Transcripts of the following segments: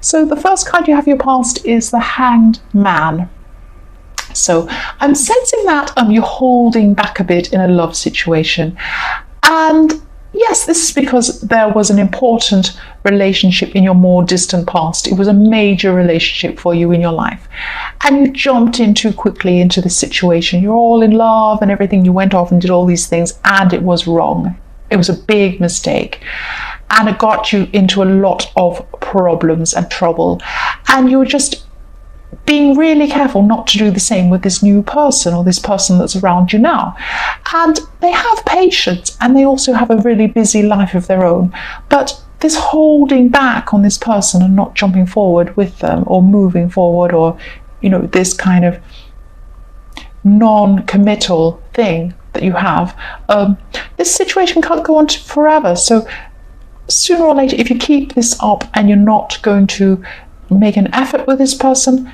So the first card you have your past is the Hanged Man. So I'm sensing that you're holding back a bit in a love situation. And yes, this is because there was an important relationship in your more distant past. It was a major relationship for you in your life. And you jumped in too quickly into this situation. You're all in love and everything. You went off and did all these things, and it was wrong. It was a big mistake. And it got you into a lot of problems and trouble. And you were just being really careful not to do the same with this new person or this person that's around you now. And they have patience, and they also have a really busy life of their own. But this holding back on this person and not jumping forward with them or moving forward, or, this kind of non-committal thing that you have, this situation can't go on forever. So sooner or later, if you keep this up and you're not going to make an effort with this person,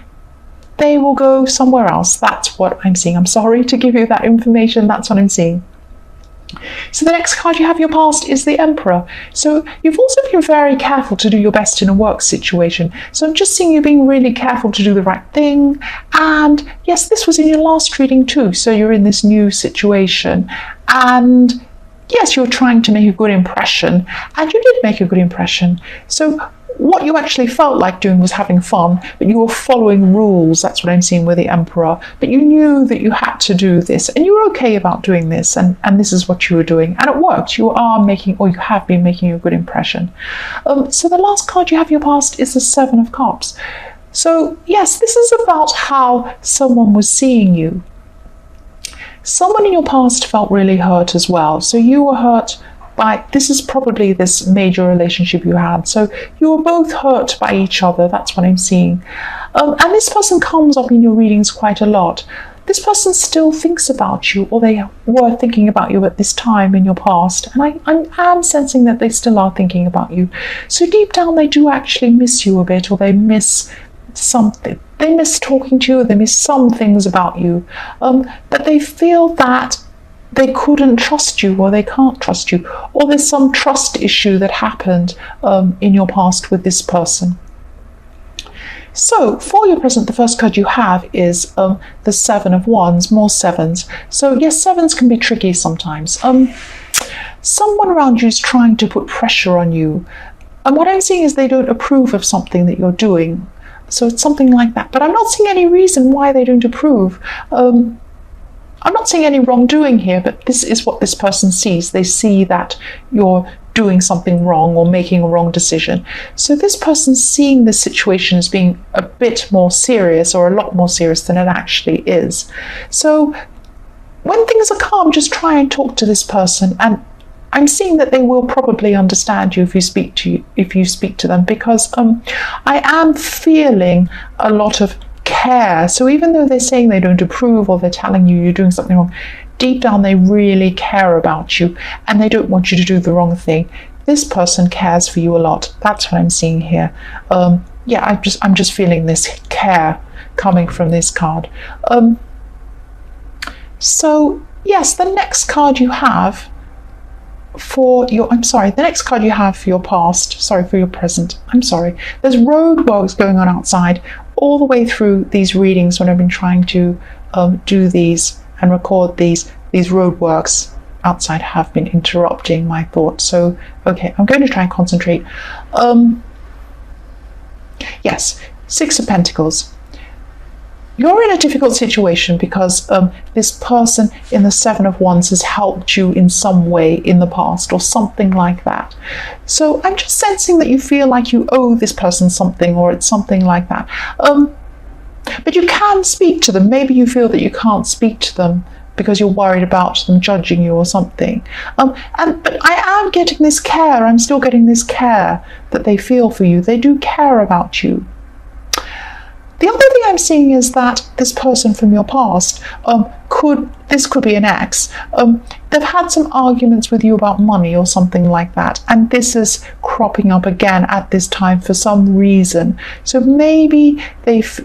they will go somewhere else. That's what I'm seeing. I'm sorry to give you that information. That's what I'm seeing. So the next card you have your past is the Emperor. So you've also been very careful to do your best in a work situation. So I'm just seeing you being really careful to do the right thing. And yes, this was in your last reading too. So you're in this new situation. And yes, you're trying to make a good impression. And you did make a good impression. So what you actually felt like doing was having fun, but you were following rules. That's what I'm seeing with the Emperor. But you knew that you had to do this, and you were okay about doing this, and this is what you were doing, and it worked. You are making, or you have been making, a good impression. So the last card you have your past is the Seven of Cups. So yes, this is about how someone was seeing you. Someone in your past felt really hurt as well. So you were hurt by, this is probably this major relationship you had. So you were both hurt by each other. That's what I'm seeing. And this person comes up in your readings quite a lot. This person still thinks about you, or they were thinking about you at this time in your past. And I am sensing that they still are thinking about you. So deep down, they do actually miss you a bit, or they miss something. They miss talking to you, or they miss some things about you. But they feel that they couldn't trust you, or they can't trust you, or there's some trust issue that happened in your past with this person. So for your present, the first card you have is the Seven of Wands, more sevens. So yes, sevens can be tricky sometimes. Someone around you is trying to put pressure on you. And what I'm seeing is they don't approve of something that you're doing. So it's something like that. But I'm not seeing any reason why they don't approve. I'm not seeing any wrongdoing here, but this is what this person sees. They see that you're doing something wrong or making a wrong decision. So this person's seeing this situation as being a bit more serious, or a lot more serious than it actually is. So when things are calm, just try and talk to this person. And I'm seeing that they will probably understand you if you speak to them, because I am feeling a lot of care. So even though they're saying they don't approve, or they're telling you you're doing something wrong, deep down they really care about you, and they don't want you to do the wrong thing. This person cares for you a lot. That's what I'm seeing here. Yeah, I'm just feeling this care coming from this card. So yes, the next card you have for your, the next card you have for your past, for your present, there's roadworks going on outside all the way through these readings. When I've been trying to do these and record these roadworks outside have been interrupting my thoughts. So okay, I'm going to try and concentrate. Yes, Six of Pentacles. You're in a difficult situation because this person in the Seven of Wands has helped you in some way in the past, or something like that. So I'm just sensing that you feel like you owe this person something, or it's something like that. But you can speak to them. Maybe you feel that you can't speak to them because you're worried about them judging you or something. But I am getting this care. I'm still getting this care that they feel for you. They do care about you. The other thing I'm seeing is that this person from your past this could be an ex. They've had some arguments with you about money or something like that, and this is cropping up again at this time for some reason. So maybe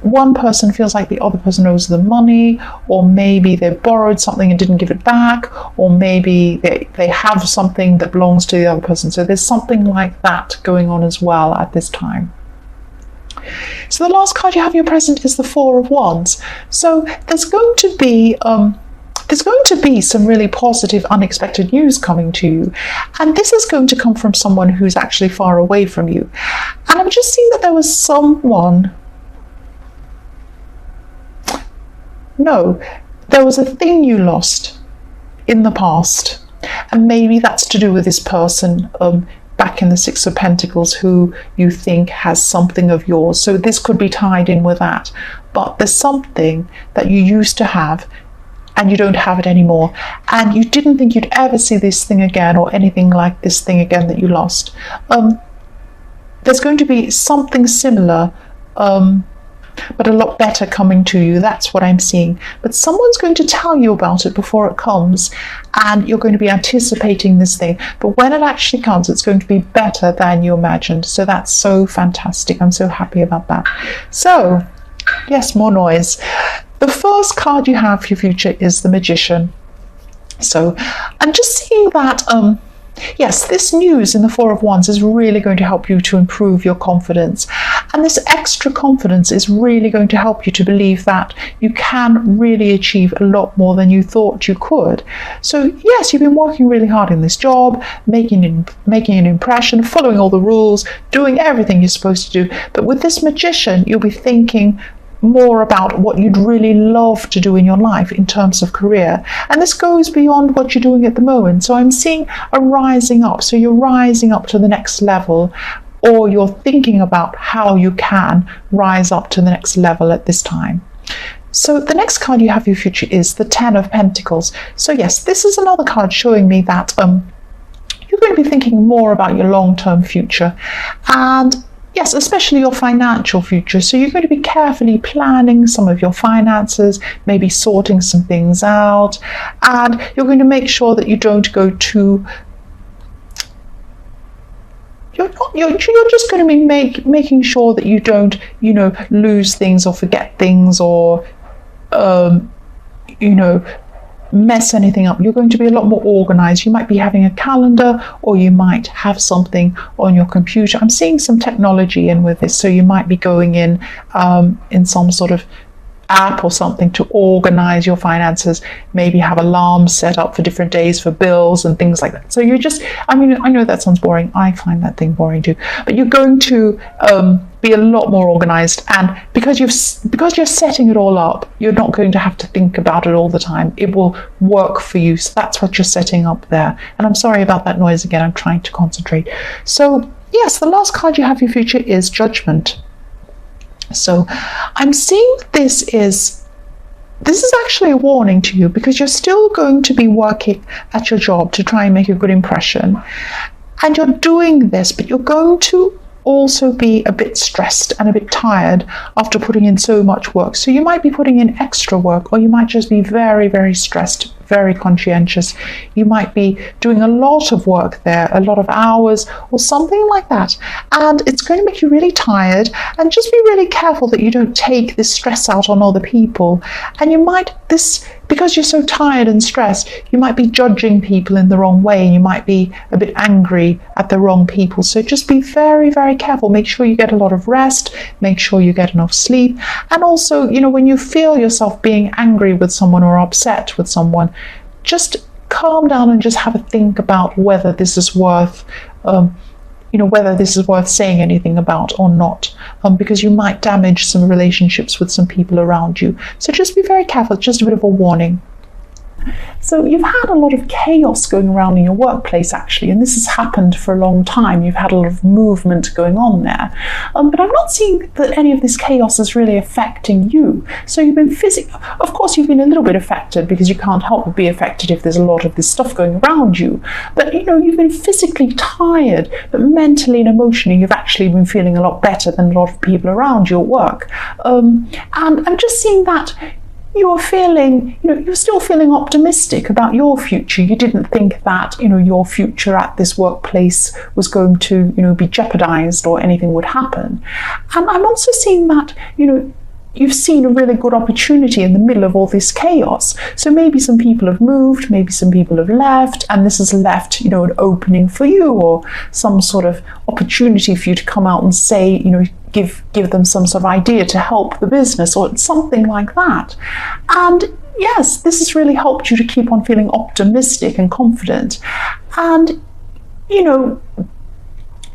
one person feels like the other person owes them money, or maybe they borrowed something and didn't give it back, or maybe they have something that belongs to the other person. So there's something like that going on as well at this time. So the last card you have in your present is the Four of Wands. So there's going to be some really positive, unexpected news coming to you. And this is going to come from someone who's actually far away from you. And I'm just seeing that there was someone... No, there was a thing you lost in the past. And maybe that's to do with this person back in the Six of Pentacles who you think has something of yours. So this could be tied in with that. But there's something that you used to have and you don't have it anymore. And you didn't think you'd ever see this thing again or anything like this thing again that you lost. There's going to be something similar, but a lot better coming to you. That's what I'm seeing. But someone's going to tell you about it before it comes, and you're going to be anticipating this thing. But when it actually comes, it's going to be better than you imagined. So that's so fantastic. I'm so happy about that. So, yes, more noise. The first card you have for your future is the Magician. So I'm just seeing that yes, this news in the Four of Wands is really going to help you to improve your confidence. And this extra confidence is really going to help you to believe that you can really achieve a lot more than you thought you could. So yes, you've been working really hard in this job, making an impression, following all the rules, doing everything you're supposed to do. But with this Magician, you'll be thinking more about what you'd really love to do in your life in terms of career. And this goes beyond what you're doing at the moment. So I'm seeing a rising up. So you're rising up to the next level, or you're thinking about how you can rise up to the next level at this time. So the next card you have for your future is the Ten of Pentacles. So yes, this is another card showing me that you're going to be thinking more about your long-term future, and yes, especially your financial future. So you're going to be carefully planning some of your finances, maybe sorting some things out, and you're going to make sure that you don't go too... You're just going to be making sure that you don't, lose things or forget things or, mess anything up. You're going to be a lot more organized. You might be having a calendar, or you might have something on your computer. I'm seeing some technology in with this, so you might be going in some sort of app or something to organize your finances, maybe have alarms set up for different days for bills and things like that. So you're just, I know that sounds boring. I find that thing boring too, but you're going to be a lot more organized, and because you're setting it all up, you're not going to have to think about it all the time. It will work for you. So that's what you're setting up there. And I'm sorry about that noise again. I'm trying to concentrate. So yes, the last card you have for your future is Judgment. So I'm seeing this is actually a warning to you, because you're still going to be working at your job to try and make a good impression, and you're doing this, but you're going to also be a bit stressed and a bit tired after putting in so much work. So you might be putting in extra work, or you might just be very, very stressed, very conscientious. You might be doing a lot of work there, a lot of hours or something like that. And it's going to make you really tired, and just be really careful that you don't take this stress out on other people. And because you're so tired and stressed, you might be judging people in the wrong way, and you might be a bit angry at the wrong people. So just be very, very careful. Make sure you get a lot of rest, make sure you get enough sleep. And also, when you feel yourself being angry with someone or upset with someone, just calm down and just have a think about whether this is worth saying anything about or not, because you might damage some relationships with some people around you. So just be very careful. Just a bit of a warning. So you've had a lot of chaos going around in your workplace, actually, and this has happened for a long time. You've had a lot of movement going on there, but I'm not seeing that any of this chaos is really affecting you. So you've been of course you've been a little bit affected, because you can't help but be affected if there's a lot of this stuff going around you. But you've been physically tired, but mentally and emotionally you've actually been feeling a lot better than a lot of people around you at work. And I'm just seeing that you're still feeling optimistic about your future. You didn't think that, your future at this workplace was going to, be jeopardized or anything would happen. And I'm also seeing that, you've seen a really good opportunity in the middle of all this chaos. So maybe some people have moved, maybe some people have left, and this has left, an opening for you, or some sort of opportunity for you to come out and say, give them some sort of idea to help the business, or something like that. And yes, this has really helped you to keep on feeling optimistic and confident. And,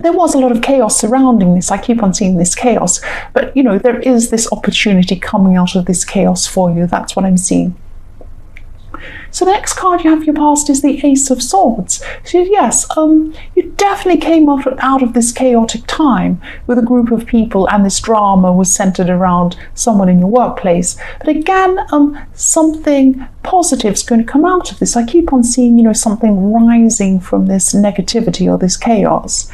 there was a lot of chaos surrounding this. I keep on seeing this chaos, but there is this opportunity coming out of this chaos for you. That's what I'm seeing. So the next card you have for your past is the Ace of Swords. So yes, you definitely came out of this chaotic time with a group of people, and this drama was centered around someone in your workplace. But again, something positive is going to come out of this. I keep on seeing, something rising from this negativity or this chaos.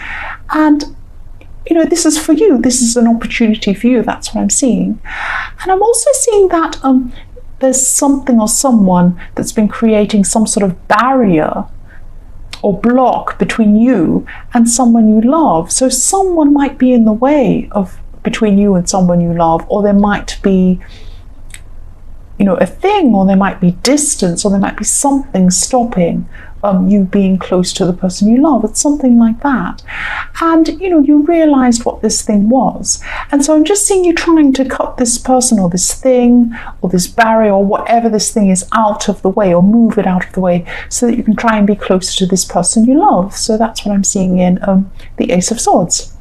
And this is for you. This is an opportunity for you. That's what I'm seeing. And I'm also seeing that there's something or someone that's been creating some sort of barrier or block between you and someone you love. So someone might be in the way of between you and someone you love, or there might be a thing, or there might be distance, or there might be something stopping you being close to the person you love. It's something like that. And you realized what this thing was. And so I'm just seeing you trying to cut this person or this thing or this barrier or whatever this thing is out of the way, or move it out of the way, so that you can try and be closer to this person you love. So that's what I'm seeing in the Ace of Swords.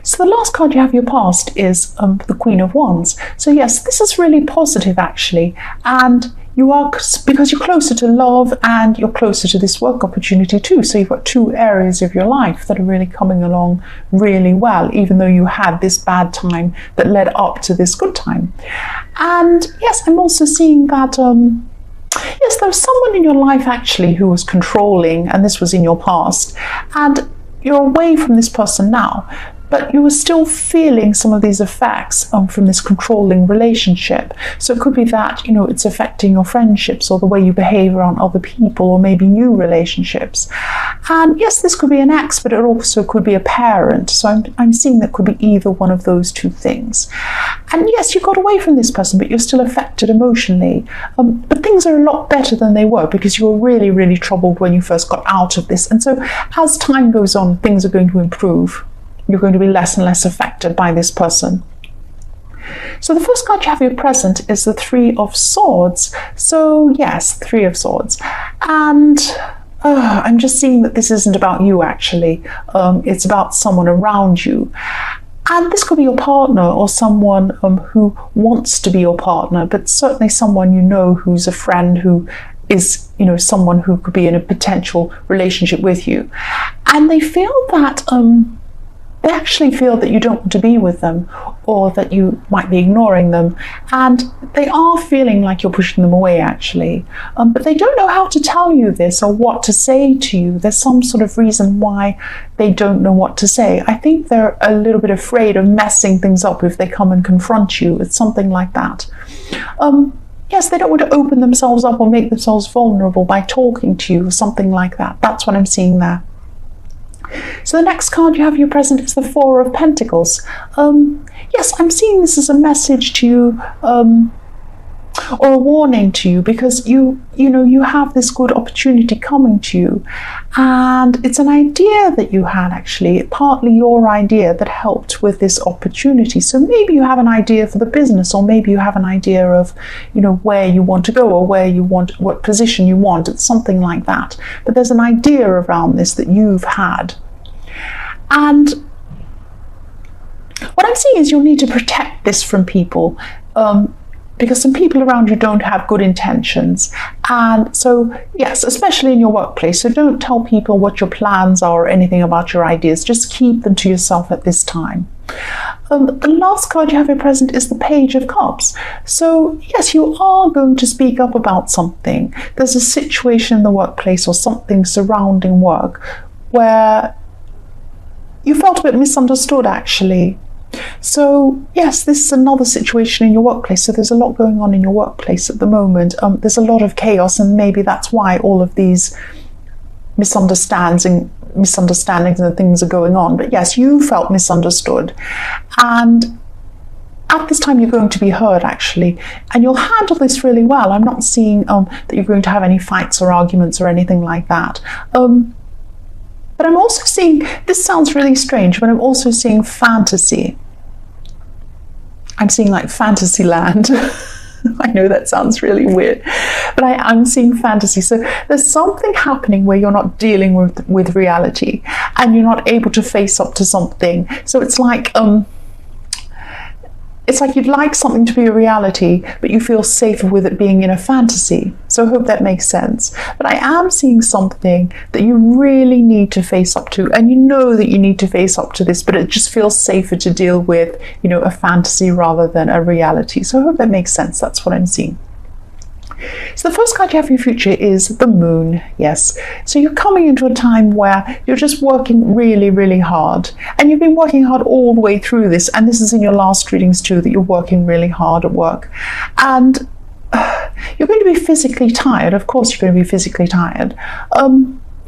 So the last card you have in your past is the Queen of Wands. So yes, this is really positive actually, and you are, because you're closer to love and you're closer to this work opportunity too. So you've got two areas of your life that are really coming along really well, even though you had this bad time that led up to this good time. And yes, I'm also seeing that yes, there was someone in your life actually who was controlling, and this was in your past, and you're away from this person now, but you were still feeling some of these effects from this controlling relationship. So it could be that, it's affecting your friendships or the way you behave around other people, or maybe new relationships. And yes, this could be an ex, but it also could be a parent. So I'm seeing that could be either one of those two things. And yes, you got away from this person, but you're still affected emotionally. But things are a lot better than they were, because you were really, really troubled when you first got out of this. And so as time goes on, things are going to improve. You're going to be less and less affected by this person. So the first card you have in your present is the Three of Swords. So yes, Three of Swords. And I'm just seeing that this isn't about you actually. It's about someone around you. And this could be your partner, or someone who wants to be your partner, but certainly someone who's a friend, who is someone who could be in a potential relationship with you. And they feel that they actually feel that you don't want to be with them, or that you might be ignoring them, and they are feeling like you're pushing them away actually, but they don't know how to tell you this or what to say to you. There's some sort of reason why they don't know what to say. I think they're a little bit afraid of messing things up if they come and confront you. It's something like that. Yes, they don't want to open themselves up or make themselves vulnerable by talking to you, or something like that. That's what I'm seeing there. So the next card you have in your present is the Four of Pentacles. Yes, I'm seeing this as a message to you, or a warning to you, because you have this good opportunity coming to you, and it's an idea that you had actually, partly your idea, that helped with this opportunity. So maybe you have an idea for the business, or maybe you have an idea of where you want to go, or what position you want. It's something like that, but there's an idea around this that you've had. And what I'm seeing is you'll need to protect this from people, because some people around you don't have good intentions. And so yes, especially in your workplace, so don't tell people what your plans are or anything about your ideas. Just keep them to yourself at this time. The last card you have in present is the Page of Cups. So yes, you are going to speak up about something. There's a situation in the workplace or something surrounding work where you felt a bit misunderstood actually. So yes, this is another situation in your workplace. So there's a lot going on in your workplace at the moment. There's a lot of chaos, and maybe that's why all of these misunderstandings and things are going on. But yes, you felt misunderstood, and at this time you're going to be heard, actually, and you'll handle this really well. I'm not seeing that you're going to have any fights or arguments or anything like that. But I'm also seeing, this sounds really strange, but I'm also seeing fantasy. I'm seeing like fantasy land. I know that sounds really weird, but I'm seeing fantasy. So there's something happening where you're not dealing with reality and you're not able to face up to something. So it's like you'd like something to be a reality, but you feel safer with it being in a fantasy. So I hope that makes sense. But I am seeing something that you really need to face up to, and you know that you need to face up to this, but it just feels safer to deal with, you know, a fantasy rather than a reality. So I hope that makes sense. That's what I'm seeing. So the first card you have for your future is the Moon. Yes. So you're coming into a time where you're just working really, really hard. And you've been working hard all the way through this. And this is in your last readings too, that you're working really hard at work. And you're going to be physically tired. Of course, you're going to be physically tired.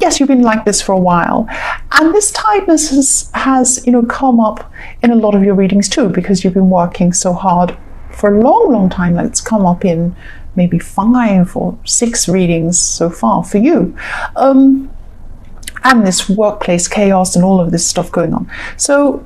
Yes, you've been like this for a while. And this tiredness has, you know, come up in a lot of your readings too, because you've been working so hard for a long, long time. It's come up in maybe 5 or 6 readings so far for you. And this workplace chaos and all of this stuff going on. So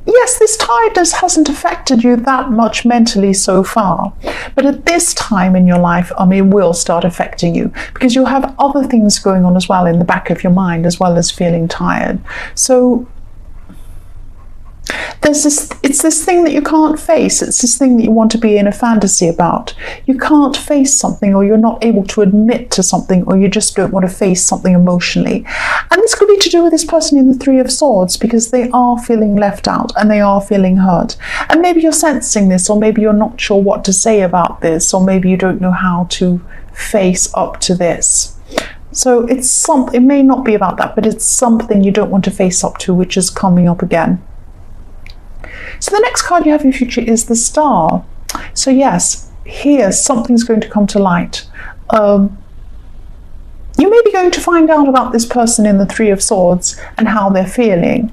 yes, this tiredness hasn't affected you that much mentally so far, but at this time in your life, it will start affecting you, because you'll have other things going on as well in the back of your mind, as well as feeling tired. So it's this thing that you can't face. It's this thing that you want to be in a fantasy about. You can't face something, or you're not able to admit to something, or you just don't want to face something emotionally. And this could be to do with this person in the Three of Swords, because they are feeling left out and they are feeling hurt. And maybe you're sensing this, or maybe you're not sure what to say about this, or maybe you don't know how to face up to this. So it may not be about that, but it's something you don't want to face up to, which is coming up again. So the next card you have in your future is the Star. So yes, here something's going to come to light. You may be going to find out about this person in the Three of Swords and how they're feeling.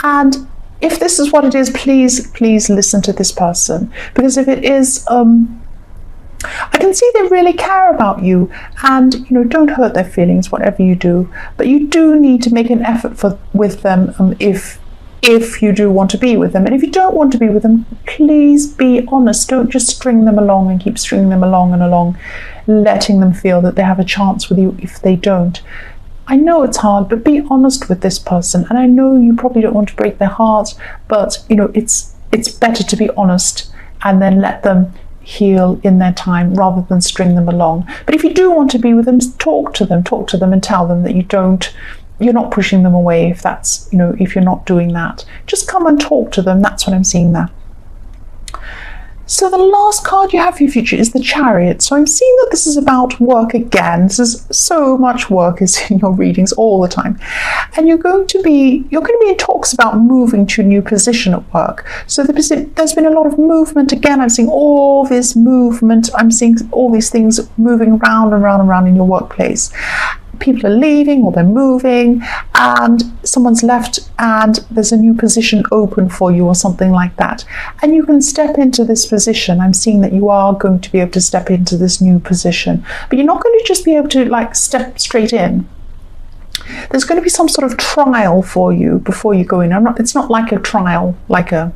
And if this is what it is, please listen to this person. Because if it is, I can see they really care about you, and you know, don't hurt their feelings, whatever you do. But you do need to make an effort with them if you do want to be with them. And if you don't want to be with them, please be honest. Don't just string them along and keep stringing them along and along, letting them feel that they have a chance with you if they don't. I know it's hard, but be honest with this person. And I know you probably don't want to break their heart, but you know, it's better to be honest and then let them heal in their time rather than string them along. But if you do want to be with them, talk to them and tell them that you're not pushing them away. If that's, you know, if you're not doing that, just come and talk to them. That's what I'm seeing there. So the last card you have for your future is the Chariot. So I'm seeing that this is about work again. This is so much work is in your readings all the time. And you're going to be in talks about moving to a new position at work. So there's been a lot of movement again. I'm seeing all this movement. I'm seeing all these things moving round and round and round in your workplace. People are leaving or they're moving, and someone's left and there's a new position open for you or something like that. And you can step into this position. I'm seeing that you are going to be able to step into this new position, but you're not going to just be able to like step straight in. There's going to be some sort of trial for you before you go in. It's not like a trial, like a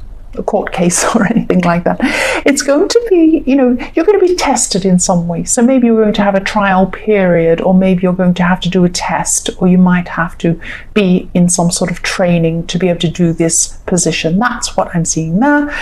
court case or anything like that. It's going to be, you know, you're going to be tested in some way. So maybe you're going to have a trial period, or maybe you're going to have to do a test, or you might have to be in some sort of training to be able to do this position. That's what I'm seeing there.